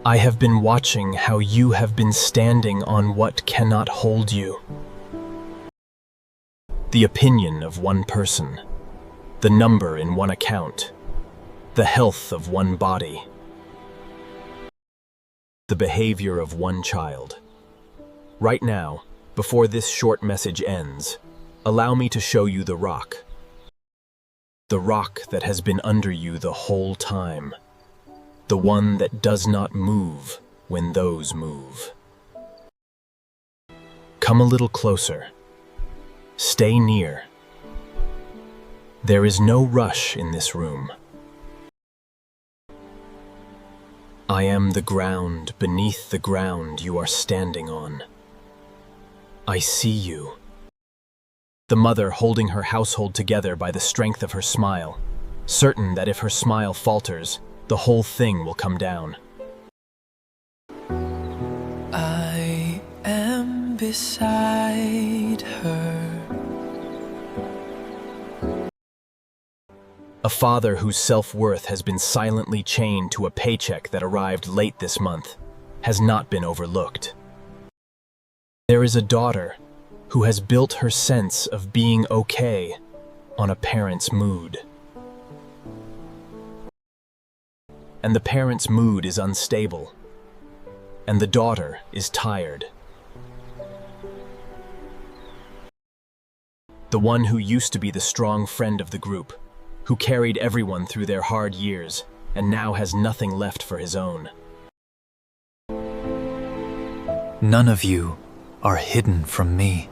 I have been watching how you have been standing on what cannot hold you. The opinion of one person, the number in one account, the health of one body, the behavior of one child. Right now, before this short message ends, allow me to show you the rock. The rock that has been under you the whole time. The one that does not move when those move. Come a little closer. Stay near. There is no rush in this room. I am the ground beneath the ground you are standing on. I see you. The mother holding her household together by the strength of her smile, certain that if her smile falters, the whole thing will come down. I am beside her. A father whose self-worth has been silently chained to a paycheck that arrived late this month has not been overlooked. There is a daughter who has built her sense of being okay on a parent's mood. And the parent's mood is unstable, and the daughter is tired. The one who used to be the strong friend of the group, who carried everyone through their hard years, and now has nothing left for his own. None of you are hidden from me.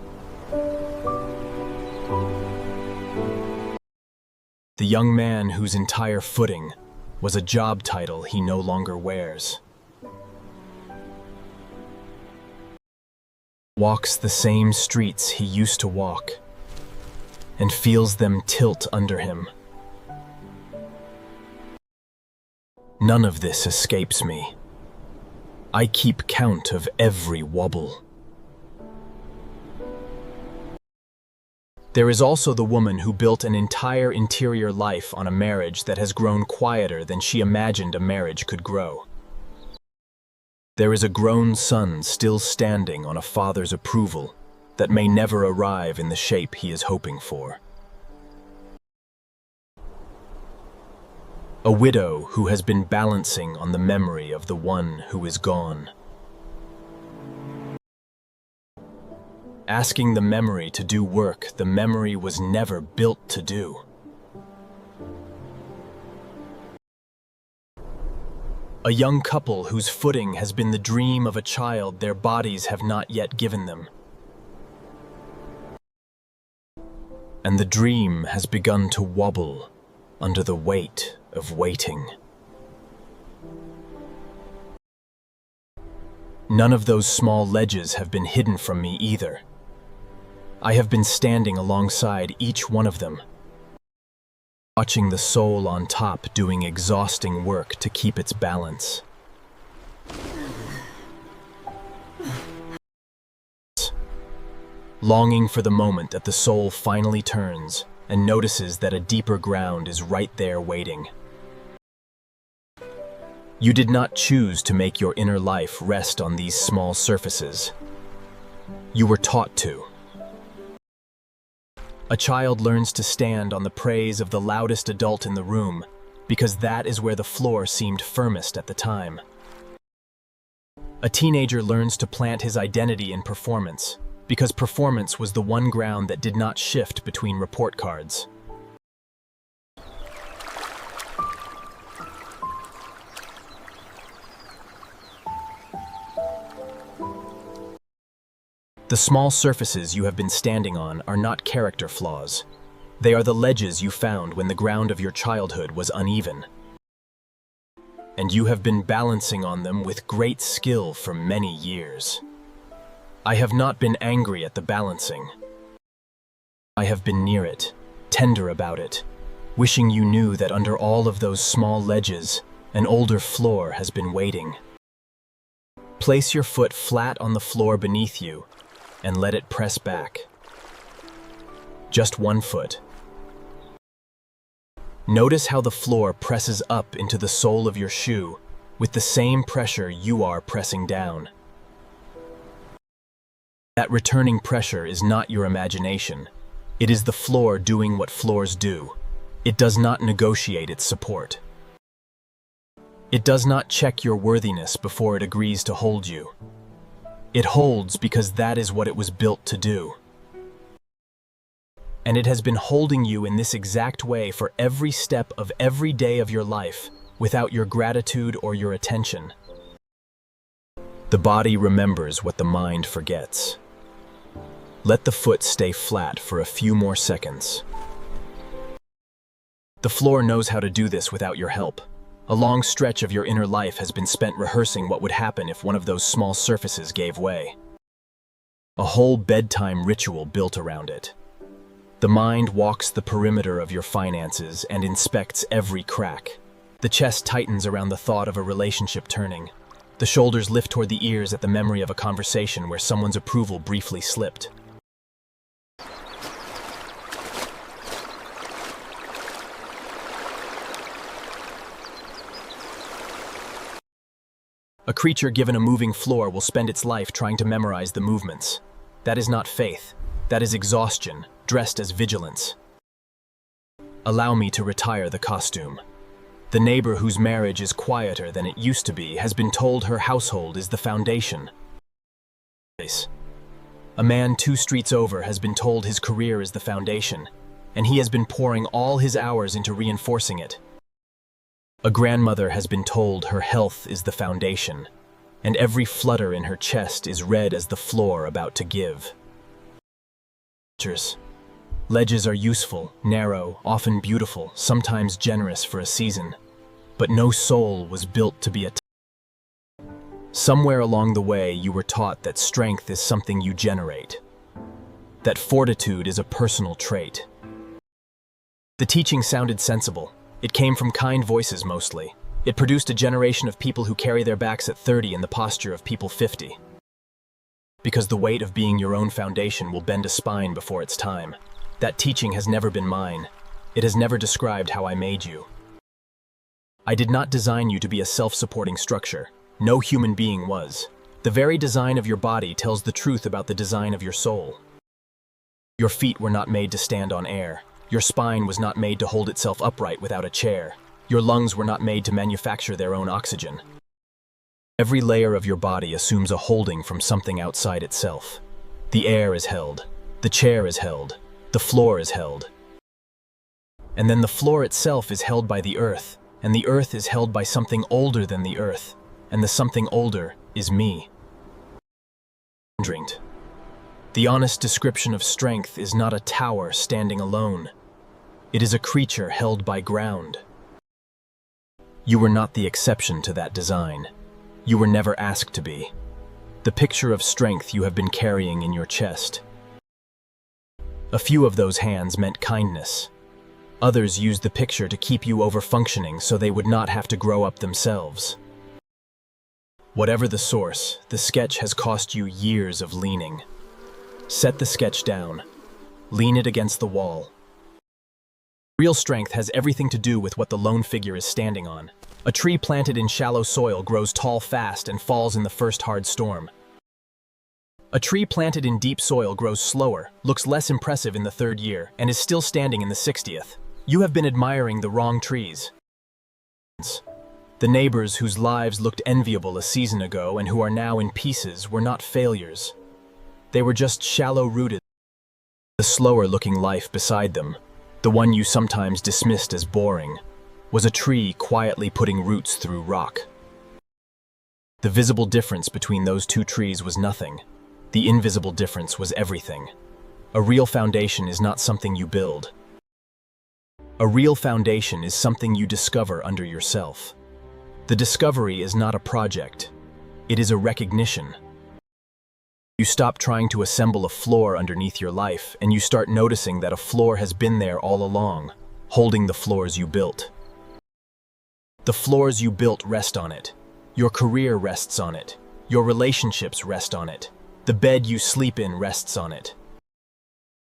The young man whose entire footing was a job title he no longer wears. Walks the same streets he used to walk, and feels them tilt under him. None of this escapes me. I keep count of every wobble. There is also the woman who built an entire interior life on a marriage that has grown quieter than she imagined a marriage could grow. There is a grown son still standing on a father's approval that may never arrive in the shape he is hoping for. A widow who has been balancing on the memory of the one who is gone. Asking the memory to do work the memory was never built to do. A young couple whose footing has been the dream of a child their bodies have not yet given them. And the dream has begun to wobble under the weight of waiting. None of those small ledges have been hidden from me either. I have been standing alongside each one of them, watching the soul on top doing exhausting work to keep its balance. Longing for the moment that the soul finally turns and notices that a deeper ground is right there waiting. You did not choose to make your inner life rest on these small surfaces. You were taught to. A child learns to stand on the praise of the loudest adult in the room because that is where the floor seemed firmest at the time. A teenager learns to plant his identity in performance because performance was the one ground that did not shift between report cards. The small surfaces you have been standing on are not character flaws. They are the ledges you found when the ground of your childhood was uneven. And you have been balancing on them with great skill for many years. I have not been angry at the balancing. I have been near it, tender about it, wishing you knew that under all of those small ledges, an older floor has been waiting. Place your foot flat on the floor beneath you and let it press back. Just one foot. Notice how the floor presses up into the sole of your shoe with the same pressure you are pressing down. That returning pressure is not your imagination. It is the floor doing what floors do. It does not negotiate its support. It does not check your worthiness before it agrees to hold you. It holds because that is what it was built to do. And it has been holding you in this exact way for every step of every day of your life, without your gratitude or your attention. The body remembers what the mind forgets. Let the foot stay flat for a few more seconds. The floor knows how to do this without your help. A long stretch of your inner life has been spent rehearsing what would happen if one of those small surfaces gave way. A whole bedtime ritual built around it. The mind walks the perimeter of your finances and inspects every crack. The chest tightens around the thought of a relationship turning. The shoulders lift toward the ears at the memory of a conversation where someone's approval briefly slipped. A creature given a moving floor will spend its life trying to memorize the movements. That is not faith. That is exhaustion, dressed as vigilance. Allow me to retire the costume. The neighbor whose marriage is quieter than it used to be has been told her household is the foundation. A man 2 streets over has been told his career is the foundation, and he has been pouring all his hours into reinforcing it. A grandmother has been told her health is the foundation, and every flutter in her chest is red as the floor about to give. Ledges are useful, narrow, often beautiful, sometimes generous for a season, but no soul was built to be a Somewhere along the way you were taught that strength is something you generate, that fortitude is a personal trait. The teaching sounded sensible. It came from kind voices mostly. It produced a generation of people who carry their backs at 30 in the posture of people 50. Because the weight of being your own foundation will bend a spine before its time. That teaching has never been mine. It has never described how I made you. I did not design you to be a self-supporting structure. No human being was. The very design of your body tells the truth about the design of your soul. Your feet were not made to stand on air. Your spine was not made to hold itself upright without a chair. Your lungs were not made to manufacture their own oxygen. Every layer of your body assumes a holding from something outside itself. The air is held. The chair is held. The floor is held. And then the floor itself is held by the earth, and the earth is held by something older than the earth, and the something older is me. The honest description of strength is not a tower standing alone. It is a creature held by ground. You were not the exception to that design. You were never asked to be. The picture of strength you have been carrying in your chest. A few of those hands meant kindness. Others used the picture to keep you over-functioning so they would not have to grow up themselves. Whatever the source, the sketch has cost you years of leaning. Set the sketch down. Lean it against the wall. Real strength has everything to do with what the lone figure is standing on. A tree planted in shallow soil grows tall fast and falls in the first hard storm. A tree planted in deep soil grows slower, looks less impressive in the 3rd year, and is still standing in the 60th. You have been admiring the wrong trees. The neighbors whose lives looked enviable a season ago and who are now in pieces were not failures. They were just shallow-rooted. The slower-looking life beside them, the one you sometimes dismissed as boring, was a tree quietly putting roots through rock. The visible difference between those 2 trees was nothing. The invisible difference was everything. A real foundation is not something you build. A real foundation is something you discover under yourself. The discovery is not a project. It is a recognition. You stop trying to assemble a floor underneath your life, and you start noticing that a floor has been there all along, holding the floors you built. The floors you built rest on it. Your career rests on it. Your relationships rest on it. The bed you sleep in rests on it.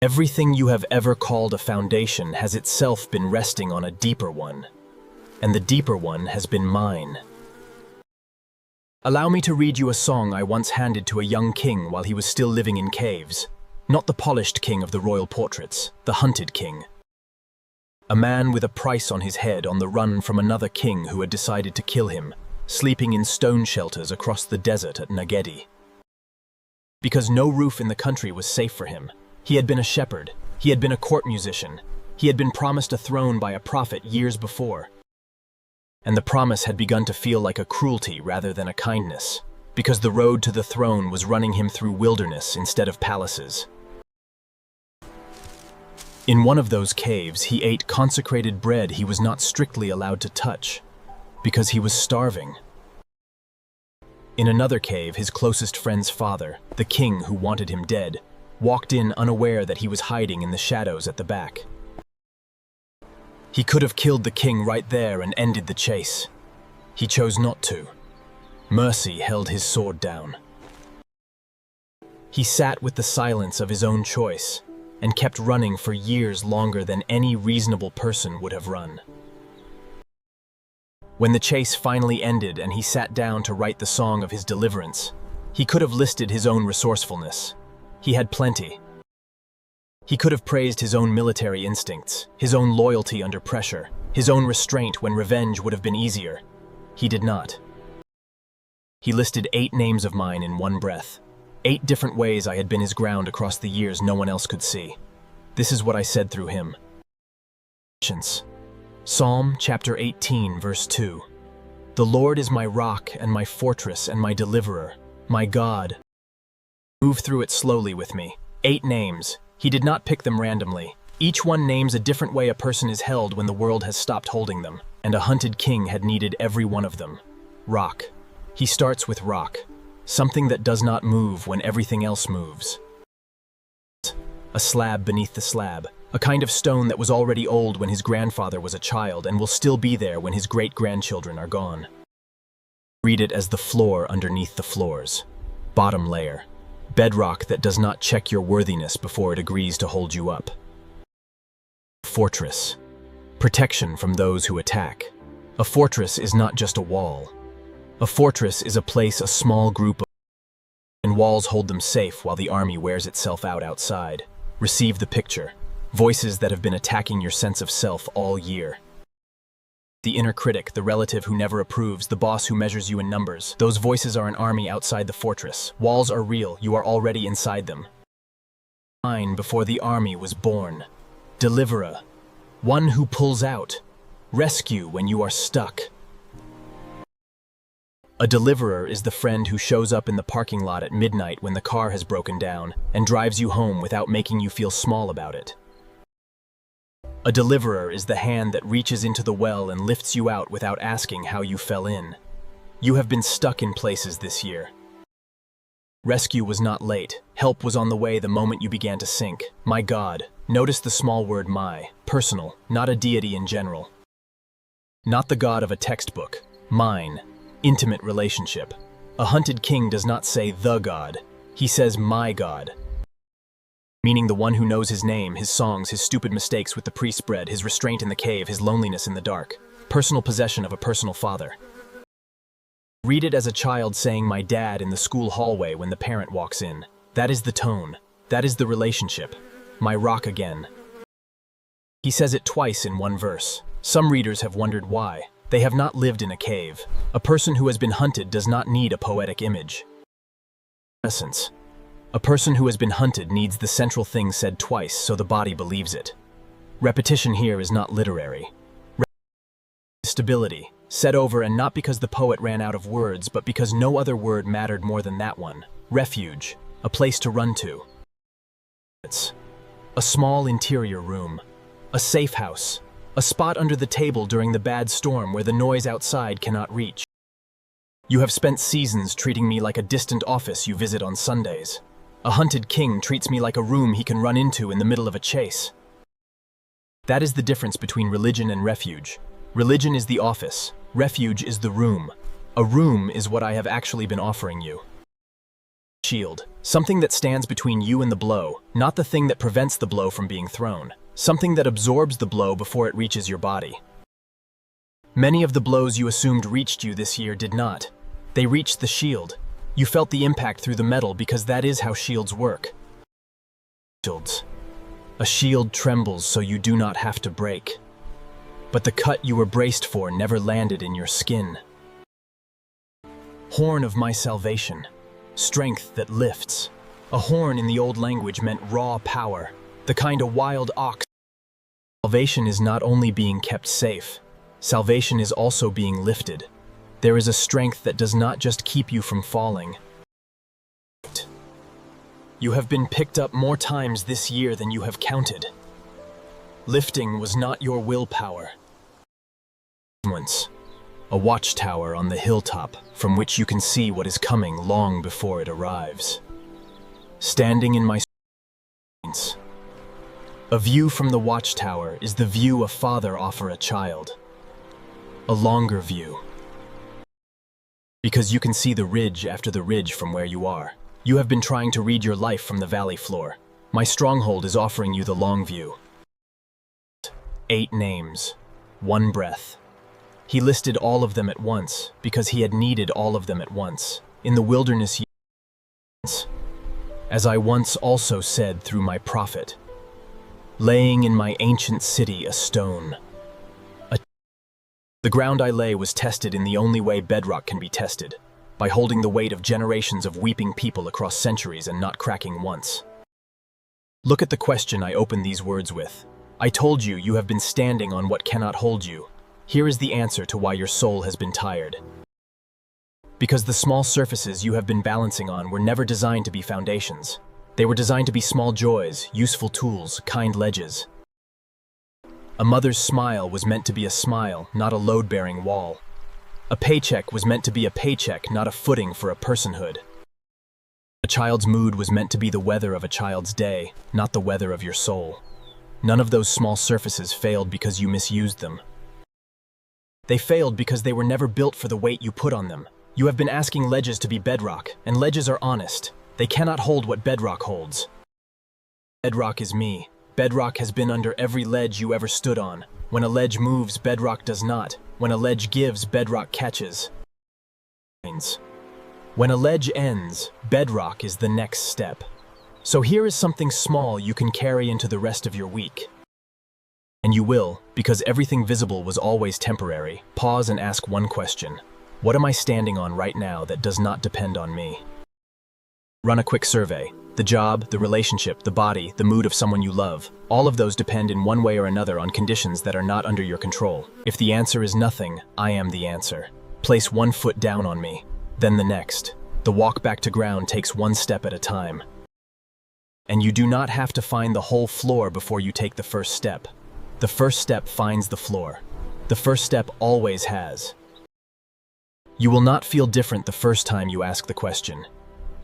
Everything you have ever called a foundation has itself been resting on a deeper one, and the deeper one has been mine. Allow me to read you a song I once handed to a young king while he was still living in caves. Not the polished king of the royal portraits, the hunted king. A man with a price on his head on the run from another king who had decided to kill him, sleeping in stone shelters across the desert at Nagedi. Because no roof in the country was safe for him, he had been a shepherd, he had been a court musician, he had been promised a throne by a prophet years before. And the promise had begun to feel like a cruelty rather than a kindness, because the road to the throne was running him through wilderness instead of palaces. In one of those caves, he ate consecrated bread he was not strictly allowed to touch, because he was starving. In another cave, his closest friend's father, the king who wanted him dead, walked in unaware that he was hiding in the shadows at the back. He could have killed the king right there and ended the chase. He chose not to. Mercy held his sword down. He sat with the silence of his own choice and kept running for years longer than any reasonable person would have run. When the chase finally ended and he sat down to write the song of his deliverance, he could have listed his own resourcefulness. He had plenty. He could have praised his own military instincts, his own loyalty under pressure, his own restraint when revenge would have been easier. He did not. He listed 8 names of mine in one breath. 8 different ways I had been his ground across the years no one else could see. This is what I said through him. Psalm chapter 18, verse 2. The Lord is my rock and my fortress and my deliverer, my God. Move through it slowly with me. 8 names. He did not pick them randomly. Each one names a different way a person is held when the world has stopped holding them, and a hunted king had needed every one of them. Rock. He starts with rock, something that does not move when everything else moves. A slab beneath the slab, a kind of stone that was already old when his grandfather was a child and will still be there when his great-grandchildren are gone. Read it as the floor underneath the floors. Bottom layer. Bedrock that does not check your worthiness before it agrees to hold you up. Fortress. Protection from those who attack. A fortress is not just a wall. A fortress is a place a small group of and walls hold them safe while the army wears itself out outside. Receive the picture. Voices that have been attacking your sense of self all year. The inner critic, the relative who never approves, the boss who measures you in numbers. Those voices are an army outside the fortress. Walls are real, you are already inside them. Before the army was born. Deliverer. One who pulls out. Rescue when you are stuck. A deliverer is the friend who shows up in the parking lot at midnight when the car has broken down and drives you home without making you feel small about it. A deliverer is the hand that reaches into the well and lifts you out without asking how you fell in. You have been stuck in places this year. Rescue was not late. Help was on the way the moment you began to sink. My God. Notice the small word my. Personal, not a deity in general. Not the God of a textbook. Mine. Intimate relationship. A hunted king does not say the God. He says my God. Meaning the one who knows his name, his songs, his stupid mistakes with the priest's bread, his restraint in the cave, his loneliness in the dark. Personal possession of a personal father. Read it as a child saying my dad in the school hallway when the parent walks in. That is the tone. That is the relationship. My rock again. He says it twice in one verse. Some readers have wondered why. They have not lived in a cave. A person who has been hunted does not need a poetic image. Essence. A person who has been hunted needs the central thing said twice so the body believes it. Repetition here is not literary. Stability. Said over and not because the poet ran out of words, but because no other word mattered more than that one. Refuge. A place to run to. A small interior room. A safe house. A spot under the table during the bad storm where the noise outside cannot reach. You have spent seasons treating me like a distant office you visit on Sundays. A hunted king treats me like a room he can run into in the middle of a chase. That is the difference between religion and refuge. Religion is the office. Refuge is the room. A room is what I have actually been offering you. Shield. Something that stands between you and the blow, not the thing that prevents the blow from being thrown. Something that absorbs the blow before it reaches your body. Many of the blows you assumed reached you this year did not. They reached the shield. You felt the impact through the metal because that is how shields work. Shields. A shield trembles so you do not have to break. But the cut you were braced for never landed in your skin. Horn of my salvation. Strength that lifts. A horn in the old language meant raw power, the kind a wild ox. Salvation is not only being kept safe, salvation is also being lifted. There is a strength that does not just keep you from falling. You have been picked up more times this year than you have counted. Lifting was not your willpower. A watchtower on the hilltop from which you can see what is coming long before it arrives. Standing in my a view from the watchtower is the view a father offers a child. A longer view. Because you can see the ridge after the ridge from where you are. You have been trying to read your life from the valley floor. My stronghold is offering you the long view. 8 names. 1 breath. He listed all of them at once because he had needed all of them at once. In the wilderness, as I once also said through my prophet, laying in my ancient city a stone. The ground I lay was tested in the only way bedrock can be tested, by holding the weight of generations of weeping people across centuries and not cracking once. Look at the question I opened these words with. I told you you have been standing on what cannot hold you. Here is the answer to why your soul has been tired. Because the small surfaces you have been balancing on were never designed to be foundations. They were designed to be small joys, useful tools, kind ledges. A mother's smile was meant to be a smile, not a load-bearing wall. A paycheck was meant to be a paycheck, not a footing for a personhood. A child's mood was meant to be the weather of a child's day, not the weather of your soul. None of those small surfaces failed because you misused them. They failed because they were never built for the weight you put on them. You have been asking ledges to be bedrock, and ledges are honest. They cannot hold what bedrock holds. Bedrock is me. Bedrock has been under every ledge you ever stood on. When a ledge moves, bedrock does not. When a ledge gives, bedrock catches. When a ledge ends, bedrock is the next step. So here is something small you can carry into the rest of your week. And you will, because everything visible was always temporary. Pause and ask one question. What am I standing on right now that does not depend on me? Run a quick survey. The job, the relationship, the body, the mood of someone you love, all of those depend in one way or another on conditions that are not under your control. If the answer is nothing, I am the answer. Place 1 foot down on me, then the next. The walk back to ground takes 1 step at a time. And you do not have to find the whole floor before you take the first step. The first step finds the floor. The first step always has. You will not feel different the first time you ask the question.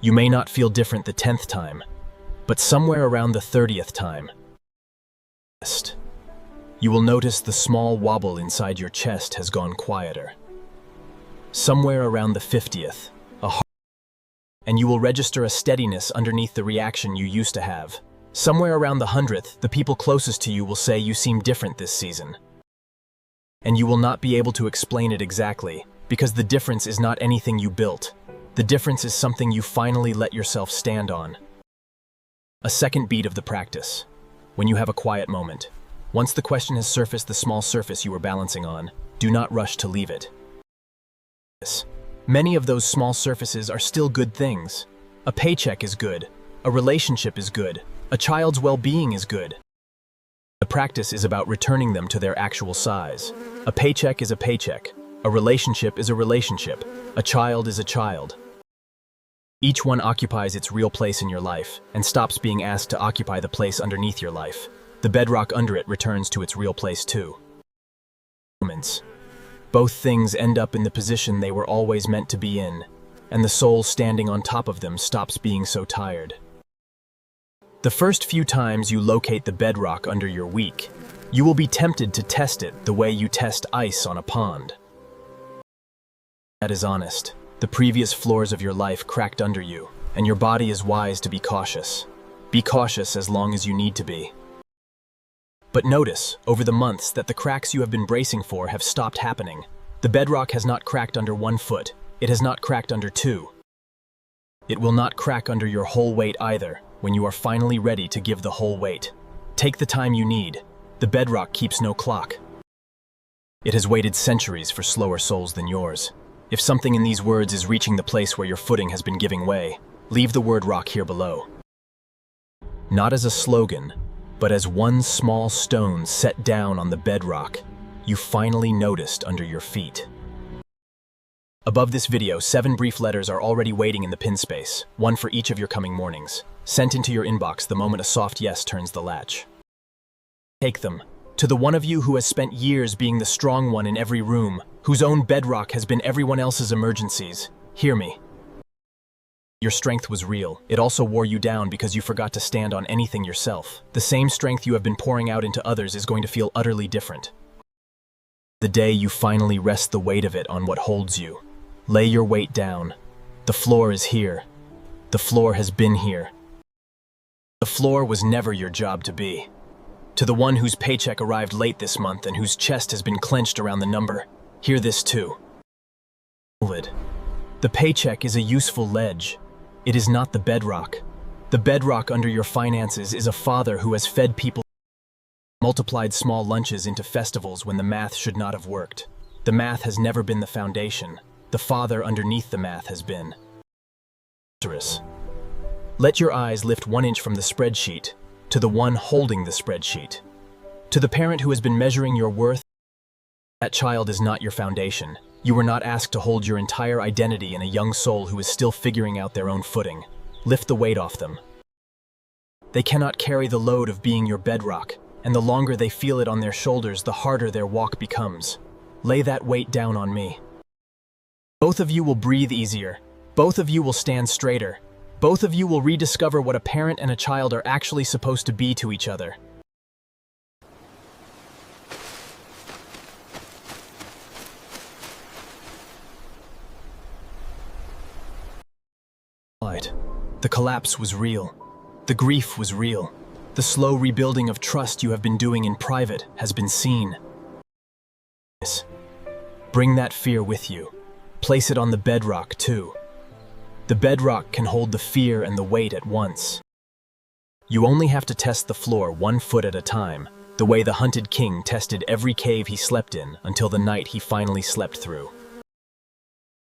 You may not feel different the 10th time, but somewhere around the 30th time, you will notice the small wobble inside your chest has gone quieter. Somewhere around the 50th, and you will register a steadiness underneath the reaction you used to have. Somewhere around the 100th, the people closest to you will say you seem different this season. And you will not be able to explain it exactly, because the difference is not anything you built. The difference is something you finally let yourself stand on. A second beat of the practice. When you have a quiet moment. Once the question has surfaced the small surface you were balancing on, do not rush to leave it. Many of those small surfaces are still good things. A paycheck is good. A relationship is good. A child's well-being is good. The practice is about returning them to their actual size. A paycheck is a paycheck. A relationship is a relationship. A child is a child. Each one occupies its real place in your life and stops being asked to occupy the place underneath your life. The bedrock under it returns to its real place too. Both things end up in the position they were always meant to be in, and the soul standing on top of them stops being so tired. The first few times you locate the bedrock under your week, you will be tempted to test it the way you test ice on a pond. That is honest. The previous floors of your life cracked under you, and your body is wise to be cautious. Be cautious as long as you need to be. But notice, over the months, that the cracks you have been bracing for have stopped happening. The bedrock has not cracked under 1 foot. It has not cracked under 2. It will not crack under your whole weight either when you are finally ready to give the whole weight. Take the time you need. The bedrock keeps no clock. It has waited centuries for slower souls than yours. If something in these words is reaching the place where your footing has been giving way, leave the word rock here below. Not as a slogan, but as one small stone set down on the bedrock you finally noticed under your feet. Above this video, 7 brief letters are already waiting in the pin space, one for each of your coming mornings, sent into your inbox the moment a soft yes turns the latch. Take them. To the one of you who has spent years being the strong one in every room, whose own bedrock has been everyone else's emergencies, hear me. Your strength was real. It also wore you down because you forgot to stand on anything yourself. The same strength you have been pouring out into others is going to feel utterly different. The day you finally rest the weight of it on what holds you. Lay your weight down. The floor is here. The floor has been here. The floor was never your job to be. To the one whose paycheck arrived late this month and whose chest has been clenched around the number, hear this too. The paycheck is a useful ledge. It is not the bedrock. The bedrock under your finances is a father who has fed people, multiplied small lunches into festivals when the math should not have worked. The math has never been the foundation. The father underneath the math has been. Let your eyes lift 1 inch from the spreadsheet to the one holding the spreadsheet. To the parent who has been measuring your worth, that child is not your foundation. You were not asked to hold your entire identity in a young soul who is still figuring out their own footing. Lift the weight off them. They cannot carry the load of being your bedrock, and the longer they feel it on their shoulders, the harder their walk becomes. Lay that weight down on me. Both of you will breathe easier. Both of you will stand straighter. Both of you will rediscover what a parent and a child are actually supposed to be to each other. The collapse was real. The grief was real. The slow rebuilding of trust you have been doing in private has been seen. Bring that fear with you. Place it on the bedrock too. The bedrock can hold the fear and the weight at once. You only have to test the floor 1 foot at a time, the way the hunted king tested every cave he slept in until the night he finally slept through.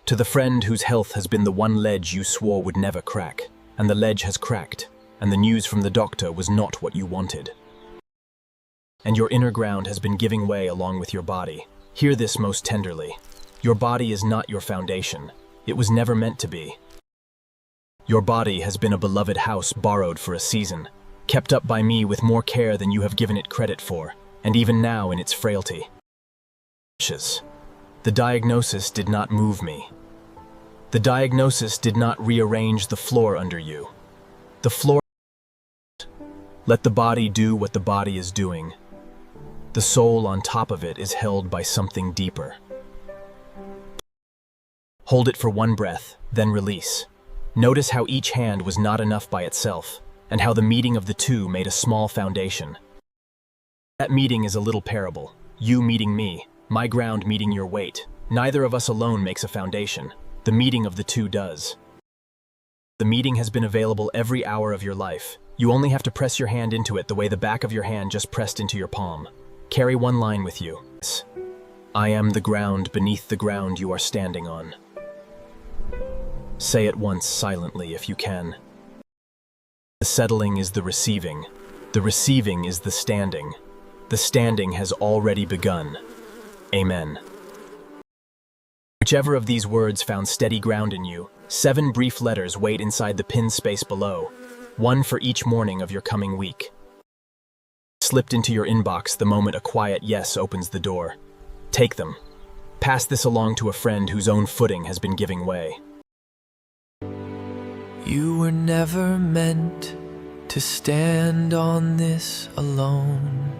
To the friend whose health has been the one ledge you swore would never crack, and the ledge has cracked, and the news from the doctor was not what you wanted. And your inner ground has been giving way along with your body. Hear this most tenderly. Your body is not your foundation. It was never meant to be. Your body has been a beloved house borrowed for a season, kept up by me with more care than you have given it credit for, and even now in its frailty. The diagnosis did not move me. The diagnosis did not rearrange the floor under you. The floor. Let the body do what the body is doing. The soul on top of it is held by something deeper. Hold it for 1 breath, then release. Notice how each hand was not enough by itself, and how the meeting of the two made a small foundation. That meeting is a little parable. You meeting me, my ground meeting your weight. Neither of us alone makes a foundation. The meeting of the two does. The meeting has been available every hour of your life. You only have to press your hand into it the way the back of your hand just pressed into your palm. Carry 1 line with you. I am the ground beneath the ground you are standing on. Say it once silently if you can. The settling is the receiving. The receiving is the standing. The standing has already begun. Amen. Whichever of these words found steady ground in you, 7 brief letters wait inside the pin space below, 1 for each morning of your coming week. Slipped into your inbox the moment a quiet yes opens the door. Take them. Pass this along to a friend whose own footing has been giving way. You were never meant to stand on this alone.